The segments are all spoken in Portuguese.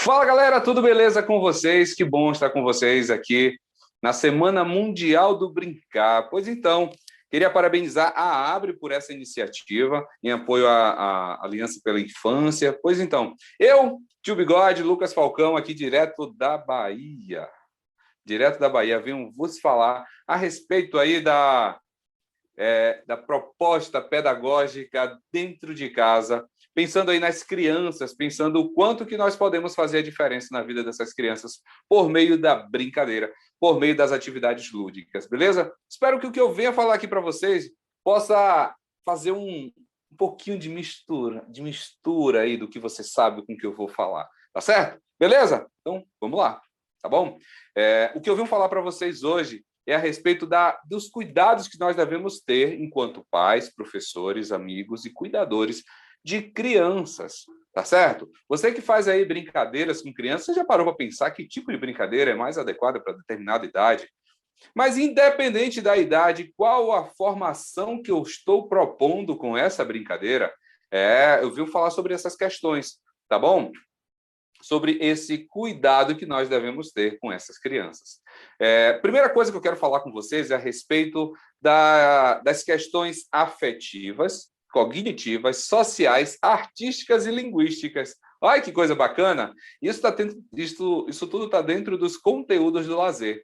Fala galera, tudo beleza com vocês? Que bom estar com vocês aqui na Semana Mundial do Brincar. Pois então, queria parabenizar a Abre por essa iniciativa em apoio à Aliança pela Infância. Pois então, eu, Tio Bigode, Lucas Falcão, aqui direto da Bahia, venho vos falar a respeito aí da proposta pedagógica dentro de casa, pensando aí nas crianças, pensando o quanto que nós podemos fazer a diferença na vida dessas crianças por meio da brincadeira, por meio das atividades lúdicas, beleza? Espero que o que eu venha falar aqui para vocês possa fazer um pouquinho de mistura aí do que você sabe com o que eu vou falar, tá certo? Beleza? Então, vamos lá, tá bom? O que eu venho falar para vocês hoje é a respeito dos cuidados que nós devemos ter enquanto pais, professores, amigos e cuidadores de crianças, tá certo? Você que faz aí brincadeiras com crianças, você já parou para pensar que tipo de brincadeira é mais adequada para determinada idade? Mas independente da idade, qual a formação que eu estou propondo com essa brincadeira? Eu vim falar sobre essas questões, tá bom? Sobre esse cuidado que nós devemos ter com essas crianças. Primeira coisa que eu quero falar com vocês é a respeito das questões afetivas, cognitivas, sociais, artísticas e linguísticas. Olha que coisa bacana! Isso tudo está dentro dos conteúdos do lazer.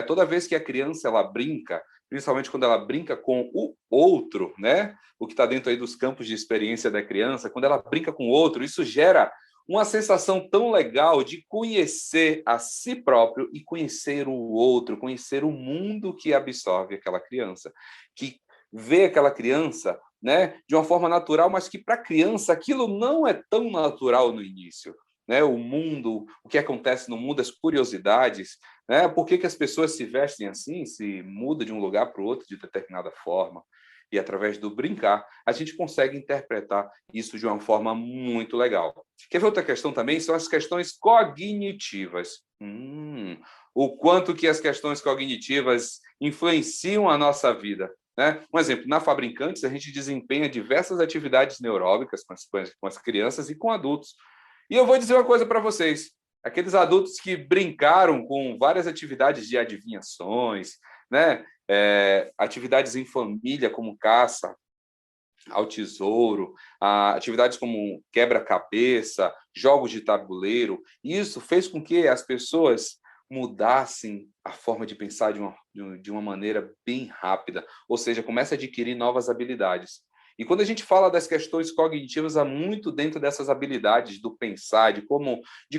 Toda vez que a criança ela brinca, principalmente quando ela brinca com o outro, né? O que está dentro aí dos campos de experiência da criança, quando ela brinca com o outro, isso gera uma sensação tão legal de conhecer a si próprio e conhecer o outro, conhecer o mundo que absorve aquela criança, que vê aquela criança, né, de uma forma natural, mas que para a criança aquilo não é tão natural no início. Né? O mundo, o que acontece no mundo, as curiosidades, né? Por que as pessoas se vestem assim, se mudam de um lugar para o outro de determinada forma. E através do brincar, a gente consegue interpretar isso de uma forma muito legal. Quer ver outra questão também? São as questões cognitivas. O quanto que as questões cognitivas influenciam a nossa vida. Né? Um exemplo, na Fabricantes, a gente desempenha diversas atividades neuróbicas com as crianças e com adultos. E eu vou dizer uma coisa para vocês. Aqueles adultos que brincaram com várias atividades de adivinhações, né? Atividades em família, como caça ao tesouro, atividades como quebra-cabeça, jogos de tabuleiro. Isso fez com que as pessoas mudassem a forma de pensar de uma maneira bem rápida, ou seja, começa a adquirir novas habilidades. E quando a gente fala das questões cognitivas, há muito dentro dessas habilidades do pensar, de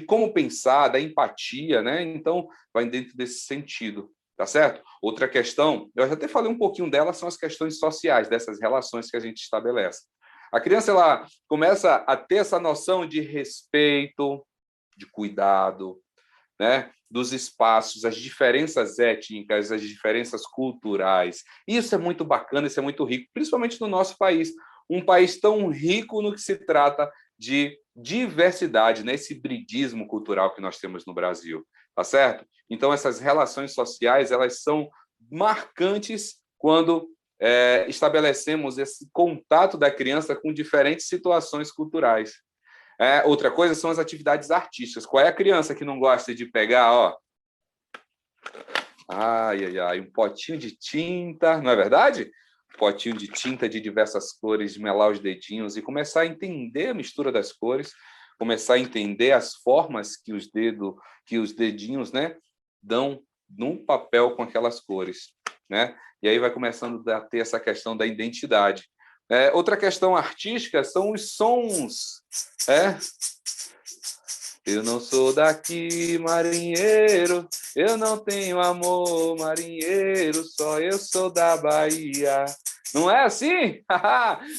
como pensar, da empatia, né? Então, vai dentro desse sentido. Tá certo? Outra questão, eu já até falei um pouquinho dela, são as questões sociais, dessas relações que a gente estabelece. A criança ela começa a ter essa noção de respeito, de cuidado, né? Dos espaços, as diferenças étnicas, as diferenças culturais. Isso é muito bacana, isso é muito rico, principalmente no nosso país. Um país tão rico no que se trata de diversidade, né? Esse hibridismo cultural que nós temos no Brasil. Tá certo? Então, essas relações sociais, elas são marcantes quando estabelecemos esse contato da criança com diferentes situações culturais. Outra coisa são as atividades artísticas. Qual é a criança que não gosta de pegar, ó, um potinho de tinta, não é verdade? Potinho de tinta de diversas cores, de melar os dedinhos e começar a entender a mistura das cores, começar a entender as formas que os dedinhos, né, dão num papel com aquelas cores, né? E aí vai começando a ter essa questão da identidade. Outra questão artística são os sons. Eu não sou daqui, marinheiro, eu não tenho amor, marinheiro, só eu sou da Bahia. Não é assim?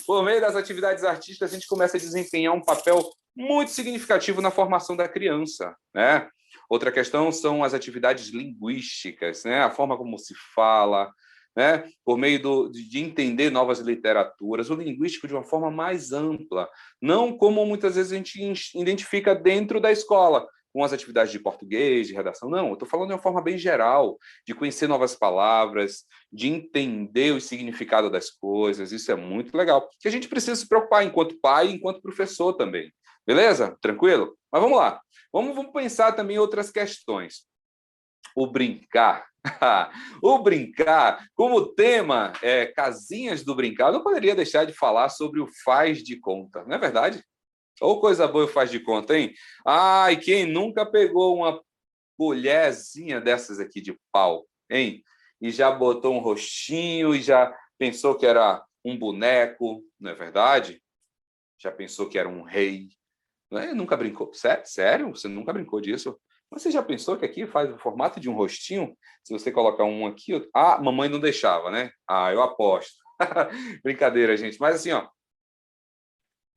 Por meio das atividades artísticas, a gente começa a desempenhar um papel muito significativo na formação da criança, né? Outra questão são as atividades linguísticas, né? A forma como se fala, né? Por meio de entender novas literaturas, o linguístico de uma forma mais ampla, não como muitas vezes a gente identifica dentro da escola, com as atividades de português, de redação. Não, eu estou falando de uma forma bem geral, de conhecer novas palavras, de entender o significado das coisas. Isso é muito legal. Que a gente precisa se preocupar enquanto pai e enquanto professor também. Beleza? Tranquilo? Mas vamos lá. Vamos pensar também em outras questões. O brincar. O brincar, como o tema é casinhas do brincar, eu não poderia deixar de falar sobre o faz de conta, não é verdade? Ou coisa boa o faz de conta, hein? Ai, quem nunca pegou uma colherzinha dessas aqui de pau, hein? E já botou um rostinho e já pensou que era um boneco, não é verdade? Já pensou que era um rei? Não é? Nunca brincou? Sério? Você nunca brincou disso? Mas você já pensou que aqui faz o formato de um rostinho? Se você colocar um aqui... Ah, mamãe não deixava, né? Ah, eu aposto. Brincadeira, gente. Mas assim, ó,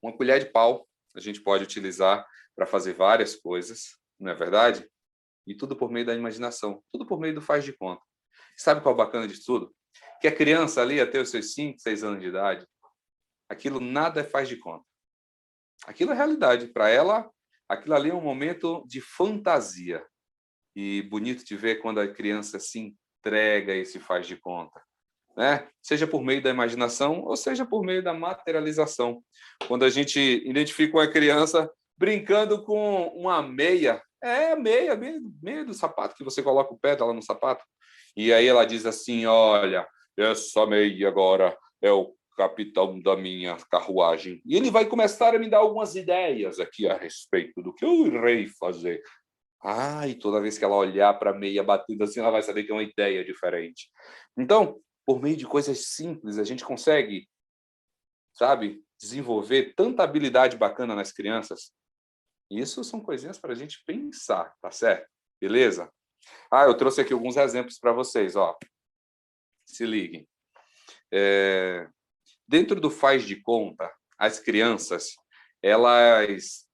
uma colher de pau a gente pode utilizar para fazer várias coisas, não é verdade? E tudo por meio da imaginação, tudo por meio do faz de conta. Sabe qual é o bacana disso tudo? Que a criança ali, até os seus 5, 6 anos de idade, aquilo nada é faz de conta. Aquilo é realidade. Para ela, aquilo ali é um momento de fantasia. E bonito de ver quando a criança se entrega e se faz de conta, né? Seja por meio da imaginação ou seja por meio da materialização. Quando a gente identifica uma criança brincando com uma meia, meia do sapato, que você coloca o pé dela no sapato, e aí ela diz assim, olha, essa meia agora é o capitão da minha carruagem. E ele vai começar a me dar algumas ideias aqui a respeito do que eu irei fazer. E toda vez que ela olhar para a meia batida assim, ela vai saber que é uma ideia diferente. Então, por meio de coisas simples, a gente consegue, sabe, desenvolver tanta habilidade bacana nas crianças. Isso são coisinhas para a gente pensar, tá certo? Beleza? Eu trouxe aqui alguns exemplos para vocês, ó. Se liguem. Dentro do faz de conta, as crianças, elas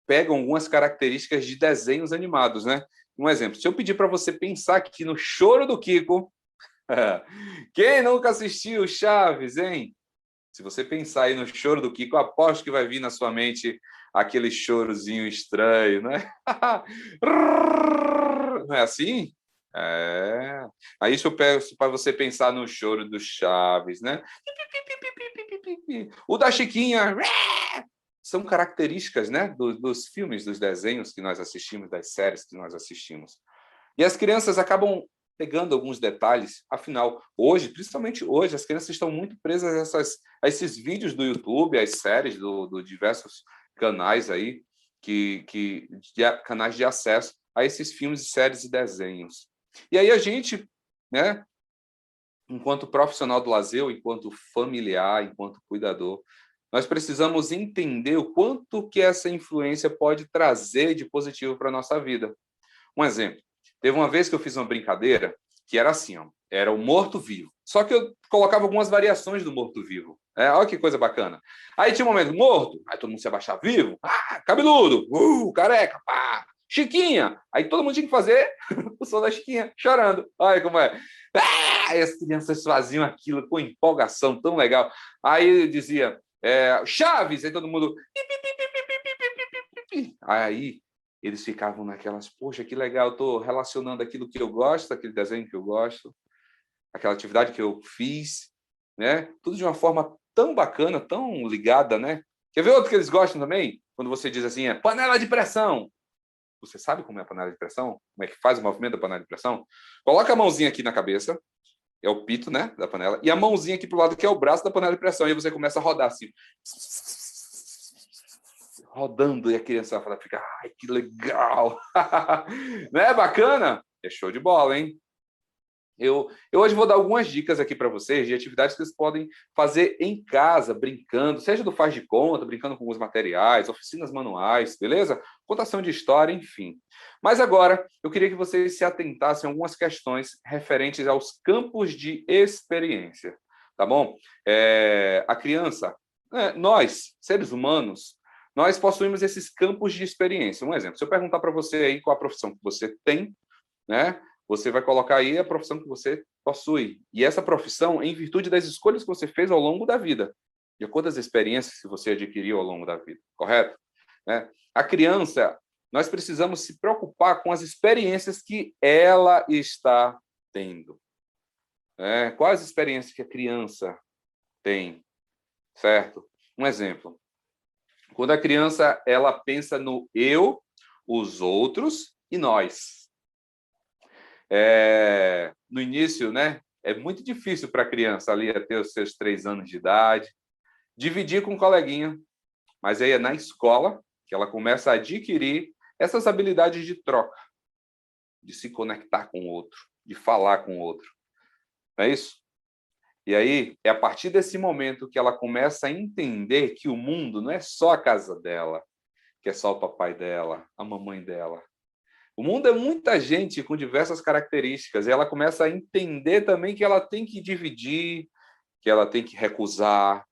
pegam algumas características de desenhos animados, né? Um exemplo, se eu pedir para você pensar aqui no Choro do Kiko, quem nunca assistiu Chaves, hein? Se você pensar aí no Choro do Kiko, eu aposto que vai vir na sua mente aquele chorozinho estranho, né? Não é assim? É. Aí isso eu peço para você pensar no Choro do Chaves, né? O da Chiquinha. São características, né, dos filmes, dos desenhos que nós assistimos, das séries que nós assistimos. E as crianças acabam pegando alguns detalhes. Afinal, hoje, principalmente hoje, as crianças estão muito presas a esses vídeos do YouTube, às séries do diversos canais aí, canais de acesso a esses filmes, séries e desenhos. E aí a gente, né, enquanto profissional do lazer, enquanto familiar, enquanto cuidador, nós precisamos entender o quanto que essa influência pode trazer de positivo para a nossa vida. Um exemplo, teve uma vez que eu fiz uma brincadeira que era assim, ó, era o morto-vivo. Só que eu colocava algumas variações do morto-vivo. Olha que coisa bacana. Aí tinha um momento morto, aí todo mundo se abaixava vivo, cabeludo, careca, pá, Chiquinha. Aí todo mundo tinha que fazer o som da Chiquinha, chorando. Olha como é. E as crianças faziam aquilo com empolgação tão legal. Aí eu dizia, Chaves, aí todo mundo... Aí eles ficavam naquelas, poxa, que legal, eu estou relacionando aquilo que eu gosto, aquele desenho que eu gosto, aquela atividade que eu fiz, né? Tudo de uma forma tão bacana, tão ligada, né? Quer ver outro que eles gostam também? Quando você diz assim, panela de pressão. Você sabe como é a panela de pressão? Como é que faz o movimento da panela de pressão? Coloca a mãozinha aqui na cabeça, é o pito, né, da panela, e a mãozinha aqui pro lado, que é o braço da panela de pressão, e você começa a rodar assim, rodando, e a criança fica, ai, que legal! Não é bacana? É show de bola, hein? Eu hoje vou dar algumas dicas aqui para vocês de atividades que vocês podem fazer em casa, brincando, seja do faz de conta, brincando com os materiais, oficinas manuais, beleza? Contação de história, enfim. Mas agora, eu queria que vocês se atentassem a algumas questões referentes aos campos de experiência, tá bom? A criança, nós, seres humanos, nós possuímos esses campos de experiência. Um exemplo, se eu perguntar para você aí qual a profissão que você tem, né? Você vai colocar aí a profissão que você possui. E essa profissão em virtude das escolhas que você fez ao longo da vida, de acordo com as experiências que você adquiriu ao longo da vida, correto? A criança, nós precisamos se preocupar com as experiências que ela está tendo. Quais experiências que a criança tem, certo? Um exemplo. Quando a criança ela pensa no eu, os outros e nós. No início, né, é muito difícil para a criança ali até os seus 3 anos de idade, dividir com um coleguinha, mas aí é na escola que ela começa a adquirir essas habilidades de troca, de se conectar com o outro, de falar com o outro. Não é isso? E aí, é a partir desse momento que ela começa a entender que o mundo não é só a casa dela, que é só o papai dela, a mamãe dela. O mundo é muita gente com diversas características, e ela começa a entender também que ela tem que dividir, que ela tem que recusar,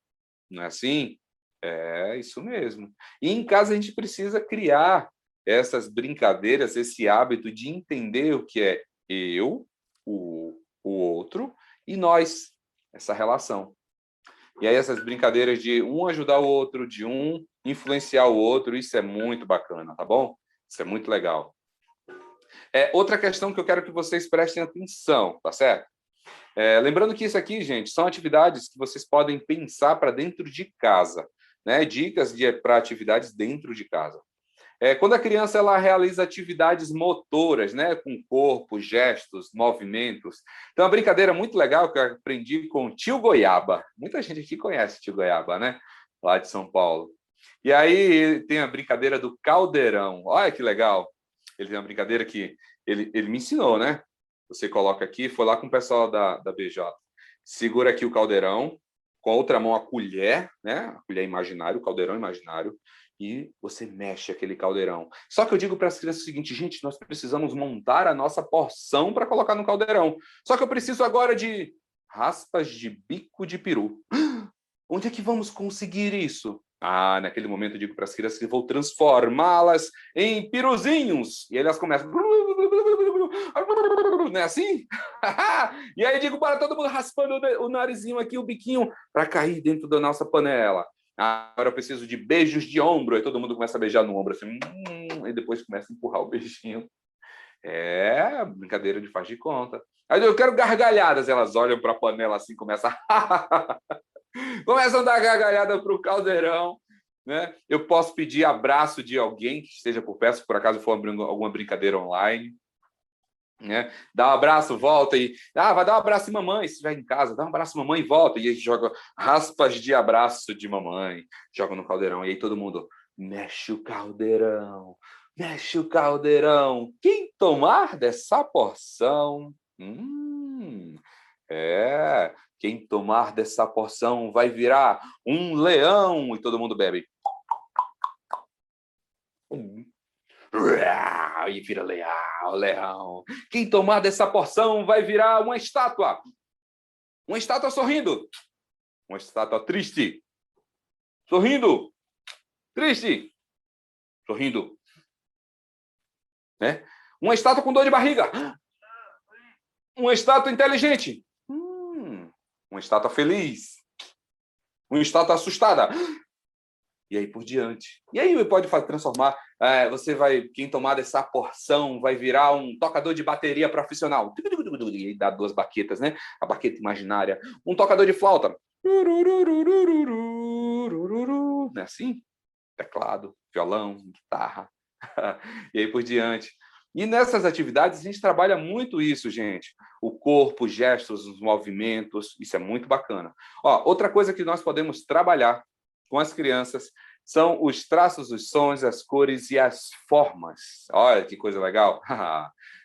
não é assim? É isso mesmo. E em casa a gente precisa criar essas brincadeiras, esse hábito de entender o que é eu, o outro e nós, essa relação. E aí essas brincadeiras de um ajudar o outro, de um influenciar o outro, isso é muito bacana, tá bom? Isso é muito legal. Outra questão que eu quero que vocês prestem atenção, tá certo? Lembrando que isso aqui, gente, são atividades que vocês podem pensar para dentro de casa, né? Dicas para atividades dentro de casa. Quando a criança ela realiza atividades motoras, né, com corpo, gestos, movimentos. Então, uma brincadeira muito legal que eu aprendi com o tio Goiaba. Muita gente aqui conhece o tio Goiaba, né? Lá de São Paulo. E aí tem a brincadeira do caldeirão. Olha que legal. Ele tem uma brincadeira que ele me ensinou, né? Você coloca aqui, foi lá com o pessoal da BJ. Segura aqui o caldeirão, com a outra mão a colher, né? A colher imaginária, o caldeirão imaginário, e você mexe aquele caldeirão. Só que eu digo para as crianças o seguinte, gente, nós precisamos montar a nossa porção para colocar no caldeirão. Só que eu preciso agora de raspas de bico de peru. Onde é que vamos conseguir isso? Naquele momento eu digo para as crianças que vou transformá-las em piruzinhos. E aí elas começam... Não é assim? E aí eu digo para todo mundo raspando o narizinho aqui, o biquinho, para cair dentro da nossa panela. Agora eu preciso de beijos de ombro. Aí todo mundo começa a beijar no ombro, assim, e depois começa a empurrar o beijinho. Brincadeira de faz de conta. Aí eu quero gargalhadas. Elas olham para a panela assim, começam a dar gargalhada para o caldeirão. Né? Eu posso pedir abraço de alguém que esteja por perto, se por acaso for alguma brincadeira online. Né? Dá um abraço, volta e... vai dar um abraço em mamãe, se estiver em casa, dá um abraço em mamãe e volta. E aí joga raspas de abraço de mamãe, joga no caldeirão. E aí todo mundo, mexe o caldeirão, mexe o caldeirão. Quem tomar dessa porção... Quem tomar dessa porção vai virar um leão. E todo mundo bebe. E vira leão. Quem tomar dessa porção vai virar uma estátua. Uma estátua sorrindo. Uma estátua triste. Sorrindo. Triste. Sorrindo. Né? Uma estátua com dor de barriga. Uma estátua inteligente. Uma estátua feliz. Uma estátua assustada. E aí por diante. E aí pode transformar, quem tomar dessa porção vai virar um tocador de bateria profissional. E aí dá 2 baquetas, né? A baqueta imaginária. Um tocador de flauta. Não é assim? Teclado, violão, guitarra. E aí por diante. E nessas atividades a gente trabalha muito isso, gente. O corpo, os gestos, os movimentos. Isso é muito bacana. Outra coisa que nós podemos trabalhar com as crianças são os traços, os sons, as cores e as formas. Olha que coisa legal.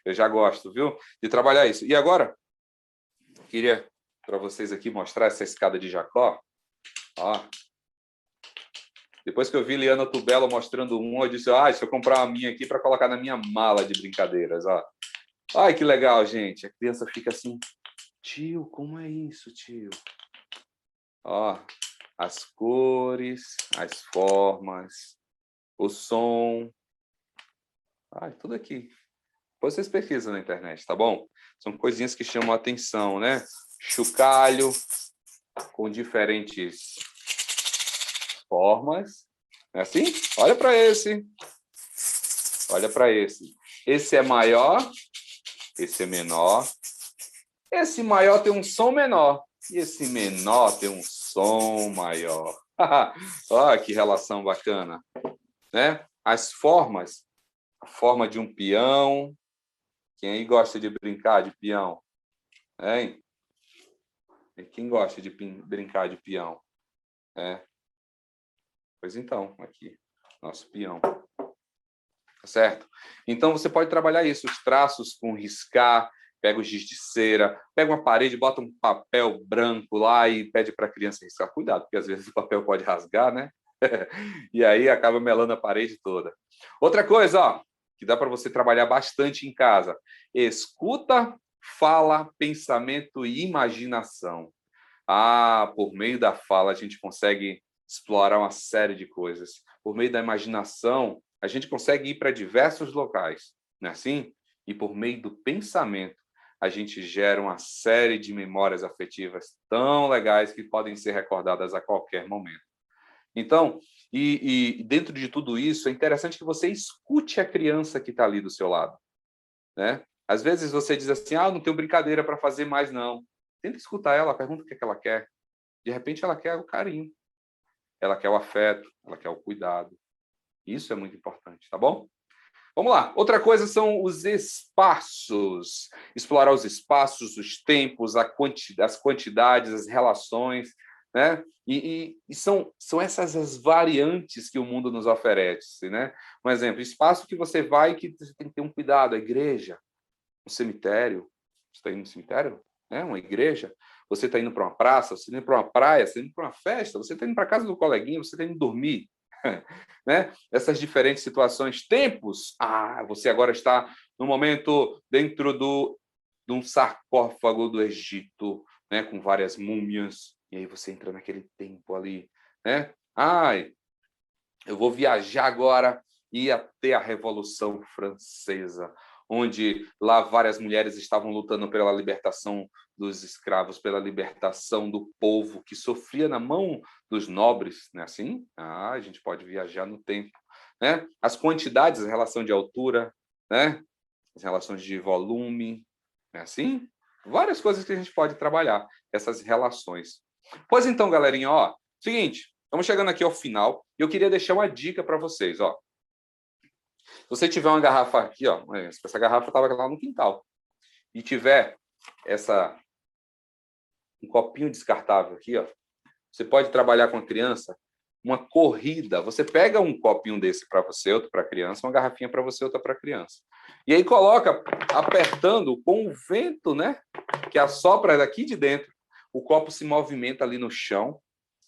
Eu já gosto, viu? De trabalhar isso. E agora, queria para vocês aqui mostrar essa escada de Jacó. Depois que eu vi Liana Tubelo mostrando eu disse, deixa eu comprar uma minha aqui para colocar na minha mala de brincadeiras. Ai, que legal, gente. A criança fica assim, tio, como é isso, tio? As cores, as formas, o som. Tudo aqui. Depois vocês pesquisam na internet, tá bom? São coisinhas que chamam a atenção, né? Chocalho com diferentes formas. É assim? Olha para esse. Olha para esse. Esse é maior. Esse é menor. Esse maior tem um som menor. E esse menor tem um som maior. Olha que relação bacana, né? As formas, a forma de um peão. Quem aí gosta de brincar de peão? Hein? E quem gosta de brincar de peão? É. Pois então, aqui, nosso peão. Tá certo? Então, você pode trabalhar isso, os traços com riscar, pega o giz de cera, pega uma parede, bota um papel branco lá e pede para a criança riscar. Cuidado, porque às vezes o papel pode rasgar, né? E aí acaba melando a parede toda. Outra coisa, ó, que dá para você trabalhar bastante em casa. Escuta, fala, pensamento e imaginação. Por meio da fala a gente consegue explorar uma série de coisas. Por meio da imaginação, a gente consegue ir para diversos locais, não é assim? E por meio do pensamento, a gente gera uma série de memórias afetivas tão legais que podem ser recordadas a qualquer momento. Então, e dentro de tudo isso, é interessante que você escute a criança que está ali do seu lado, né? Às vezes você diz assim, não tenho brincadeira para fazer mais, não. Tenta escutar ela, pergunta o que ela quer. De repente, ela quer o carinho, ela quer o afeto, ela quer o cuidado. Isso é muito importante, tá bom? Vamos lá. Outra coisa são os espaços. Explorar os espaços, os tempos, as quantidades, as relações, né? E são essas as variantes que o mundo nos oferece, né? Um exemplo, espaço que você vai que você tem que ter um cuidado, a igreja, um cemitério. Você está indo no cemitério? Né? Uma igreja. Você está indo para uma praça, você está indo para uma praia, você está indo para uma festa, você está indo para a casa do coleguinha, você está indo dormir. Né? Essas diferentes situações, tempos. Você agora está no momento dentro de um sarcófago do Egito, né? Com várias múmias, e aí você entra naquele tempo ali, né? Eu vou viajar agora e até a Revolução Francesa, onde lá várias mulheres estavam lutando pela libertação dos escravos, pela libertação do povo que sofria na mão dos nobres, não é assim? A gente pode viajar no tempo, né? As quantidades, a relação de altura, né? As relações de volume, não é assim? Várias coisas que a gente pode trabalhar, essas relações. Pois então, galerinha, ó, seguinte, estamos chegando aqui ao final e eu queria deixar uma dica para vocês, ó. Se você tiver uma garrafa aqui, ó, essa garrafa estava lá no quintal, e tiver um copinho descartável aqui, ó, você pode trabalhar com a criança uma corrida. Você pega um copinho desse para você, outro para a criança, uma garrafinha para você, outra para a criança. E aí coloca apertando com o vento, né, que assopra daqui de dentro. O copo se movimenta ali no chão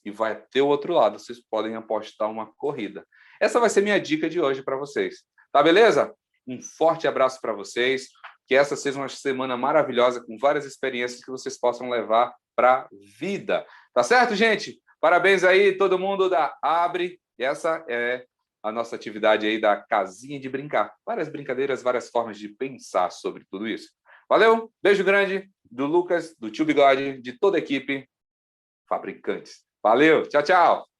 e vai até o outro lado. Vocês podem apostar uma corrida. Essa vai ser minha dica de hoje para vocês. Tá beleza? Um forte abraço para vocês. Que essa seja uma semana maravilhosa, com várias experiências que vocês possam levar para a vida. Tá certo, gente? Parabéns aí, todo mundo da Abre. E essa é a nossa atividade aí da Casinha de Brincar. Várias brincadeiras, várias formas de pensar sobre tudo isso. Valeu, beijo grande do Lucas, do Tio Bigode, de toda a equipe Fabricantes. Valeu, tchau, tchau!